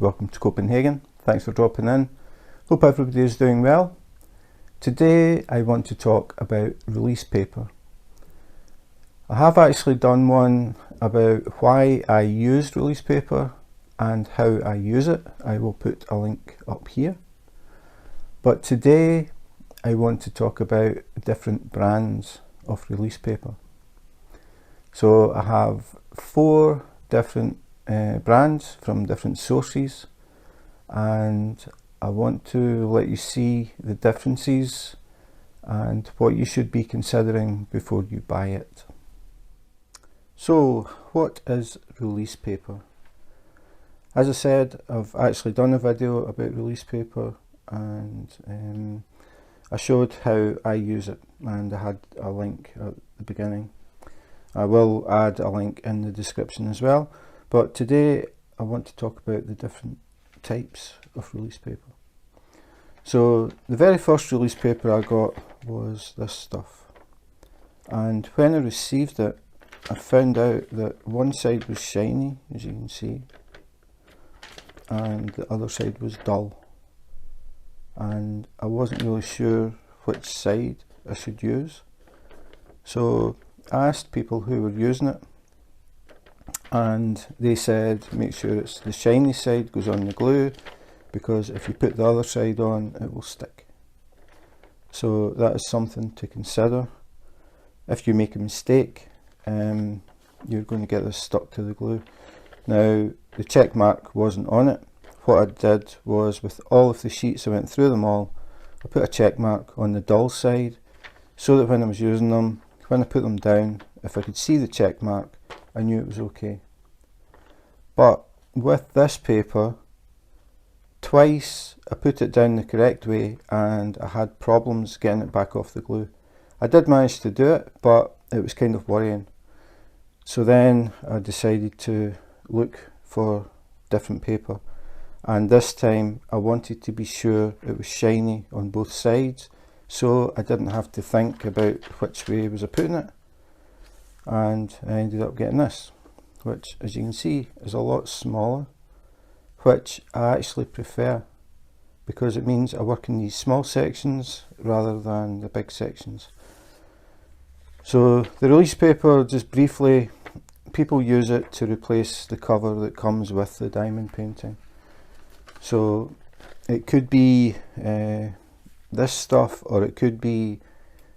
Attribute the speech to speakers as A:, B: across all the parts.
A: welcome to Copenhagen. Thanks for dropping in. Hope everybody is doing well. Today I want to talk about release paper. I have actually done one about why I use release paper and how I use it. I will put a link up here. But today I want to talk about different brands of release paper. So I have 4 different brands from different sources, and I want to let you see the differences and what you should be considering before you buy it. So what is release paper? As I said, I've actually done a video about release paper, and I showed how I use it, and I had a link at the beginning. I will add a link in the description as well. But today I want to talk about the different types of release paper. So the very first release paper I got was this stuff, and when I received it I found out that one side was shiny, as you can see, and the other side was dull, and I wasn't really sure which side I should use. So I asked people who were using it, and they said make sure it's the shiny side goes on the glue, because if you put the other side on it will stick. So that is something to consider. If you make a mistake, you're going to get this stuck to the glue. Now the check mark wasn't on it. What I did was, with all of the sheets, I went through them all, I put a check mark on the dull side, so that when I was using them, when I put them down, if I could see the check mark, I knew it was okay. But with this paper, twice I put it down the correct way and I had problems getting it back off the glue. I did manage to do it, but it was kind of worrying. So then I decided to look for different paper, and this time I wanted to be sure it was shiny on both sides, so I didn't have to think about which way was I putting it. And I ended up getting this, which, as you can see, is a lot smaller, which I actually prefer, because it means I work in these small sections rather than the big sections. So the release paper, just briefly, people use it to replace the cover that comes with the diamond painting. So it could be this stuff, or it could be,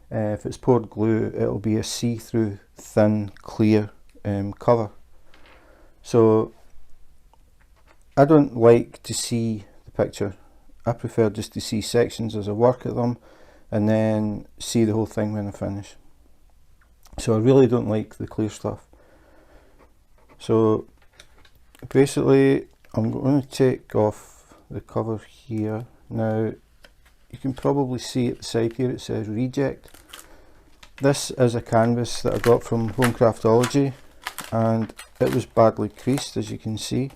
A: if it's poured glue, it'll be a see-through, thin, clear cover. So I don't like to see the picture. I prefer just to see sections as I work at them, and then see the whole thing when I finish. So I really don't like the clear stuff. So basically I'm going to take off the cover here. Now you can probably see at the side here it says reject. This is a canvas that I got from Craftology, and it was badly creased, as you can see.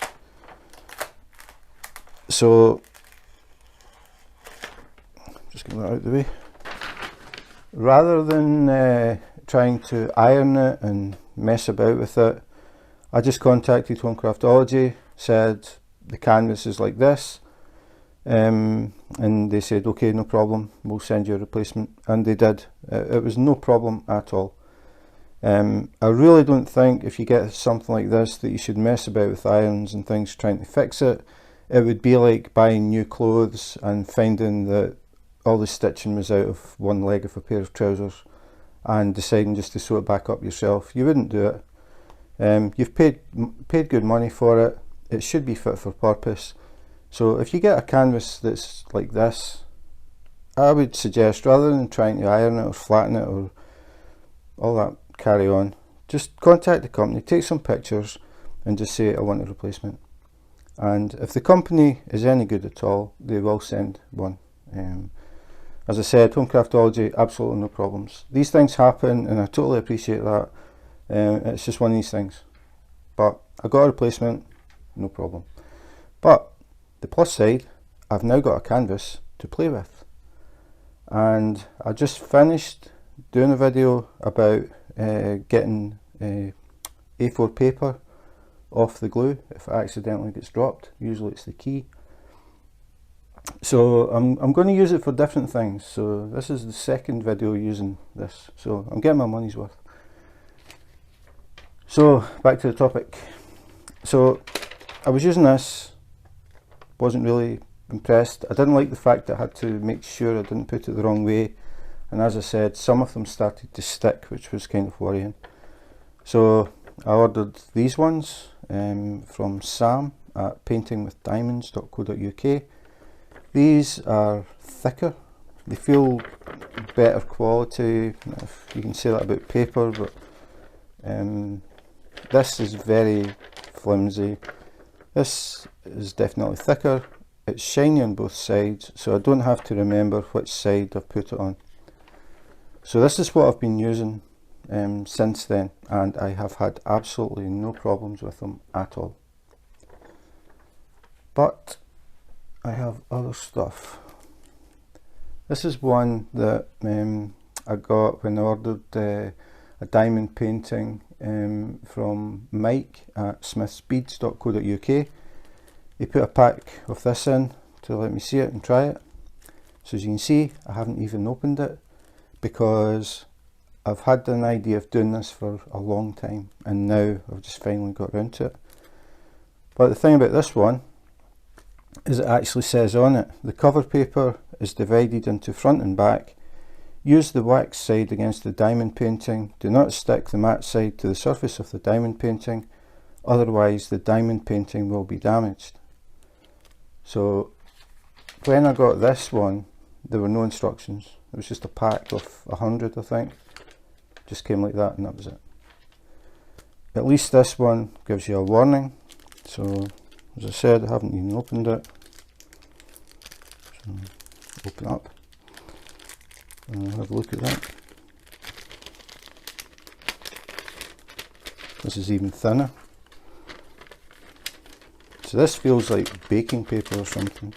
A: So just get that out of the way. Rather than trying to iron it and mess about with it, I just contacted Craftology, said the canvas is like this, and they said okay, no problem, we'll send you a replacement, and they did. It was no problem at all. I really don't think, if you get something like this, that you should mess about with irons and things trying to fix it. It would be like buying new clothes and finding that all the stitching was out of one leg of a pair of trousers and deciding just to sew it back up yourself. You wouldn't do it. You've paid good money for it. It should be fit for purpose. So if you get a canvas that's like this, I would suggest, rather than trying to iron it or flatten it or all that carry on, just contact the company, take some pictures, and just say I want a replacement. And if the company is any good at all, they will send one. As I said, Craftology, absolutely no problems. These things happen, and I totally appreciate that. It's just one of these things. But I got a replacement, no problem. But the plus side, I've now got a canvas to play with. And I just finished doing a video about getting A4 paper off the glue if it accidentally gets dropped. Usually it's the key. So I'm going to use it for different things. So this is the second video using this, so I'm getting my money's worth. So back to the topic. So I was using this, wasn't really impressed. I didn't like the fact that I had to make sure I didn't put it the wrong way, and as I said, some of them started to stick, which was kind of worrying. So I ordered these ones from Sam at paintingwithdiamonds.co.uk. These are thicker, they feel better quality, if you can say that about paper, but this is very flimsy. This is definitely thicker, it's shiny on both sides, so I don't have to remember which side I've put it on. So this is what I've been using since then, and I have had absolutely no problems with them at all. But I have other stuff. This is one that I got when I ordered a diamond painting from Mike at smithsbeads.co.uk. He put a pack of this in to let me see it and try it. So as you can see, I haven't even opened it because I've had an idea of doing this for a long time, and now I've just finally got around to it. But the thing about this one is it actually says on it, the cover paper is divided into front and back. Use the wax side against the diamond painting. Do not stick the matte side to the surface of the diamond painting, otherwise the diamond painting will be damaged. So when I got this one, there were no instructions. It was just a pack of 100, I think. Just came like that, and that was it. At least this one gives you a warning. So as I said, I haven't even opened it. So open up and have a look at that. This is even thinner. So this feels like baking paper or something.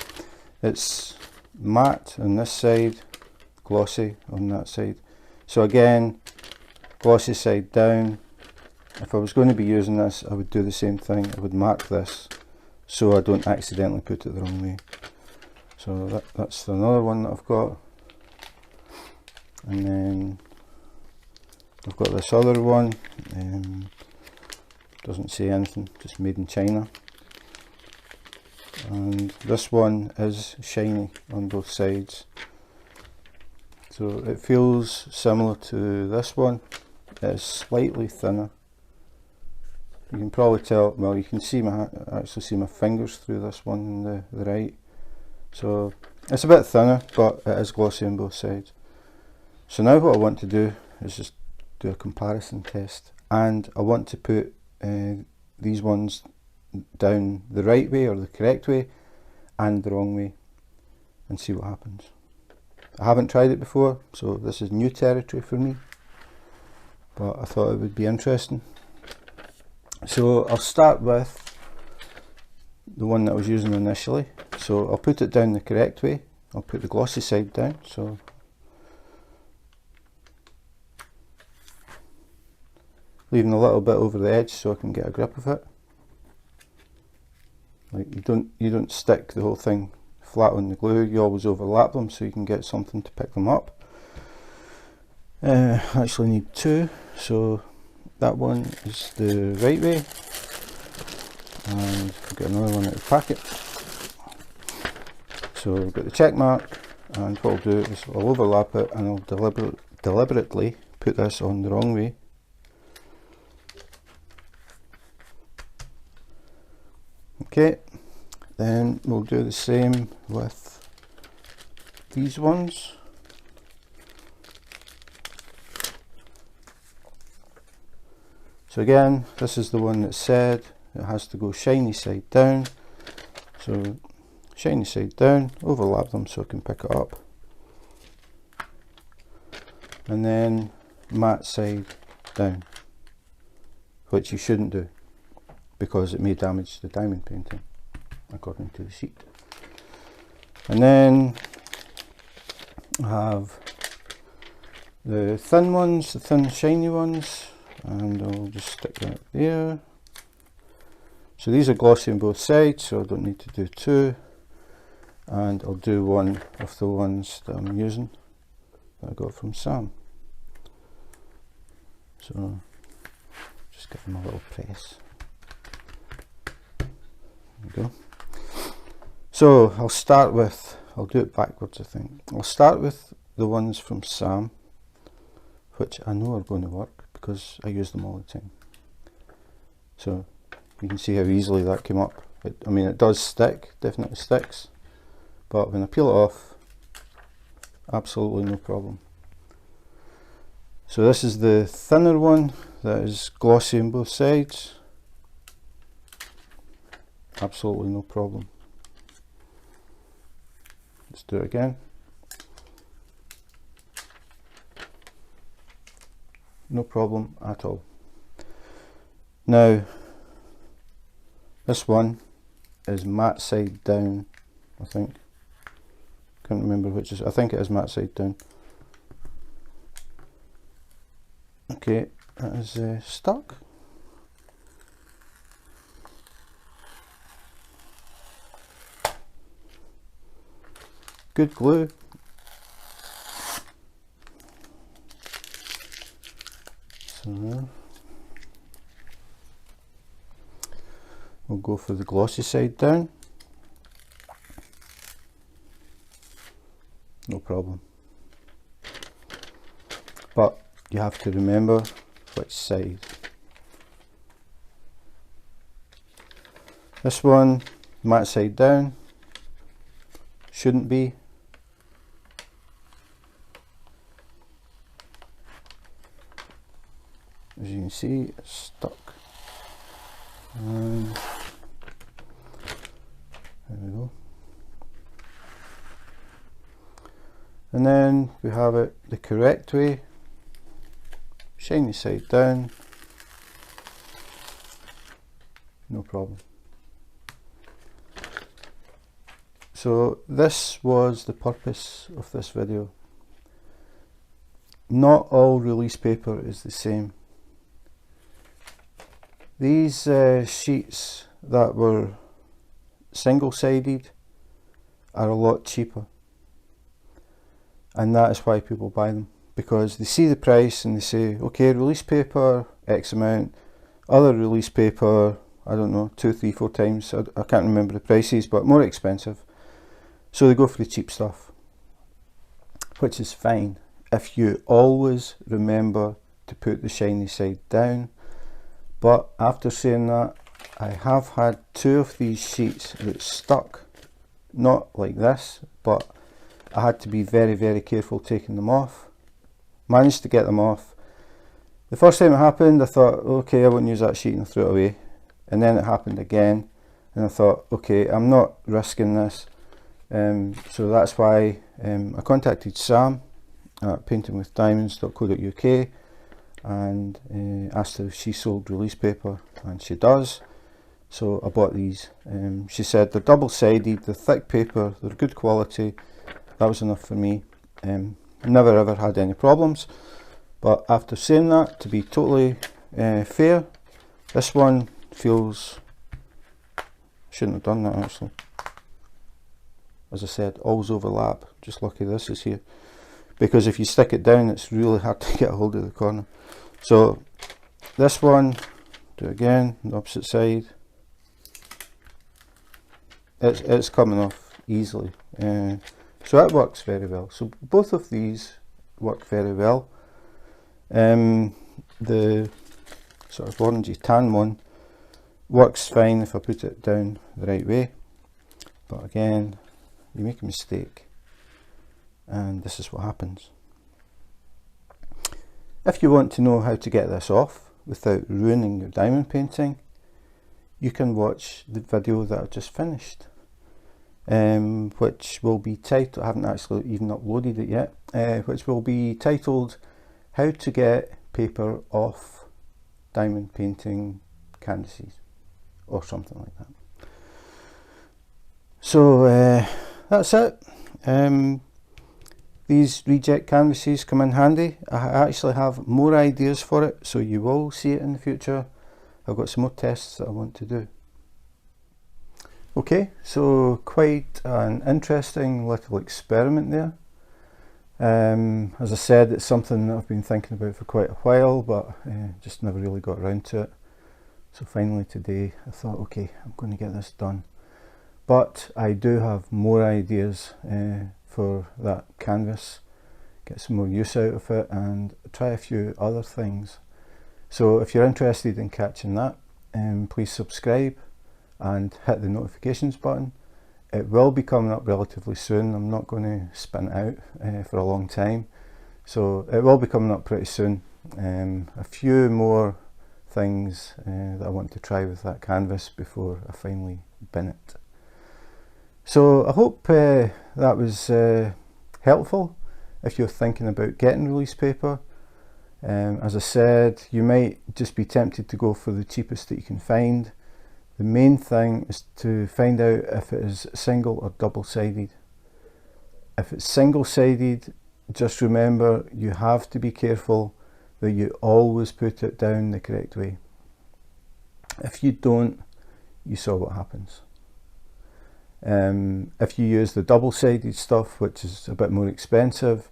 A: It's matte on this side, glossy on that side. So again, glossy side down. If I was going to be using this, I would do the same thing. I would mark this so I don't accidentally put it the wrong way. So that's another one that I've got. And then I've got this other one. Doesn't say anything, just made in China. And this one is shiny on both sides. So it feels similar to this one. It's slightly thinner. You can probably tell, well, you can see actually see my fingers through this one on the right. So it's a bit thinner, but it is glossy on both sides. So now what I want to do is just do a comparison test, and I want to put these ones down the right way or the correct way and the wrong way and see what happens. I haven't tried it before, so this is new territory for me, but I thought it would be interesting. So I'll start with the one that I was using initially. So I'll put it down the correct way. I'll put the glossy side down, so leaving a little bit over the edge so I can get a grip of it. Like you don't stick the whole thing flat on the glue, you always overlap them so you can get something to pick them up. I actually need two, so that one is the right way, and I'll get another one out of the packet. So I've got the check mark, and what I'll do is I'll overlap it and I'll deliberately put this on the wrong way. Okay, then we'll do the same with these ones. So again, this is the one that said it has to go shiny side down. So shiny side down, overlap them so I can pick it up. And then matte side down, which you shouldn't do because it may damage the diamond painting according to the sheet. And then I have the thin ones, the thin shiny ones, and I'll just stick that there. So these are glossy on both sides, so I don't need to do two. And I'll do one of the ones that I'm using that I got from Sam. So just give them a little press. There we go. So I'll do it backwards I think. I'll start with the ones from Sam, which I know are going to work because I use them all the time. So you can see how easily that came up. I mean, it does stick, definitely sticks, but when I peel it off, absolutely no problem. So this is the thinner one that is glossy on both sides. Absolutely no problem. Let's do it again. No problem at all. Now, this one is matte side down, I think. Can't remember which is, I think it is matte side down. Okay, that is stuck. Good glue. So we'll go for the glossy side down. No problem. But you have to remember which side. This one, matte side down, shouldn't be. As you can see, it's stuck. And there we go. And then we have it the correct way, shiny side down, no problem. So this was the purpose of this video. Not all release paper is the same. These sheets that were single-sided are a lot cheaper, and that is why people buy them, because they see the price and they say, okay, release paper X amount, other release paper, I don't know, 2, 3, 4 times, I can't remember the prices, but more expensive, so they go for the cheap stuff, which is fine if you always remember to put the shiny side down. But after saying that, I have had 2 of these sheets that stuck, not like this, but I had to be very, very careful taking them off. Managed to get them off. The first time it happened, I thought, okay, I won't use that sheet and throw it away. And then it happened again, and I thought, okay, I'm not risking this. So that's why I contacted Sam at paintingwithdiamonds.co.uk and asked her if she sold release paper, and she does. So I bought these. She said they're double-sided, they're thick paper, they're good quality. That was enough for me. Never ever had any problems. But after saying that, to be totally fair, this one feels, shouldn't have done that actually. As I said, always overlap, just lucky this is here. Because if you stick it down, it's really hard to get a hold of the corner. So this one, do it again, the opposite side. It's coming off easily. So that works very well. So both of these work very well. The sort of orangey tan one works fine if I put it down the right way. But again, you make a mistake, and this is what happens. If you want to know how to get this off without ruining your diamond painting, you can watch the video that I've just finished, which will be titled, I haven't actually even uploaded it yet, which will be titled How to Get Paper Off Diamond Painting Canvases, or something like that. So that's it. These reject canvases come in handy. I actually have more ideas for it, so you will see it in the future. I've got some more tests that I want to do. Okay, so quite an interesting little experiment there. As I said, it's something that I've been thinking about for quite a while, but just never really got around to it. So finally today I thought, okay, I'm going to get this done. But I do have more ideas for that canvas, get some more use out of it, and try a few other things. So if you're interested in catching that, please subscribe and hit the notifications button. It will be coming up relatively soon. I'm not going to spin it out for a long time, so it will be coming up pretty soon. A few more things that I want to try with that canvas before I finally bin it. So I hope that was helpful if you're thinking about getting release paper. As I said, you might just be tempted to go for the cheapest that you can find. The main thing is to find out if it is single or double-sided. If it's single-sided, just remember you have to be careful that you always put it down the correct way. If you don't, you saw what happens. If you use the double-sided stuff, which is a bit more expensive,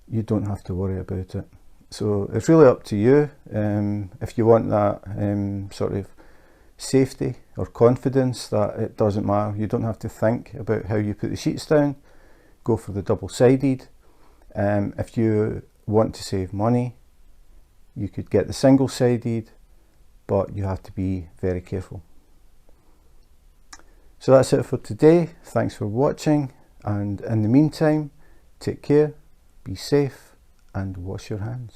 A: you don't have to worry about it. So it's really up to you. If you want that sort of safety or confidence that it doesn't matter, you don't have to think about how you put the sheets down, go for the double-sided. If you want to save money, you could get the single-sided, but you have to be very careful. So that's it for today. Thanks for watching, and in the meantime, take care, be safe, and wash your hands.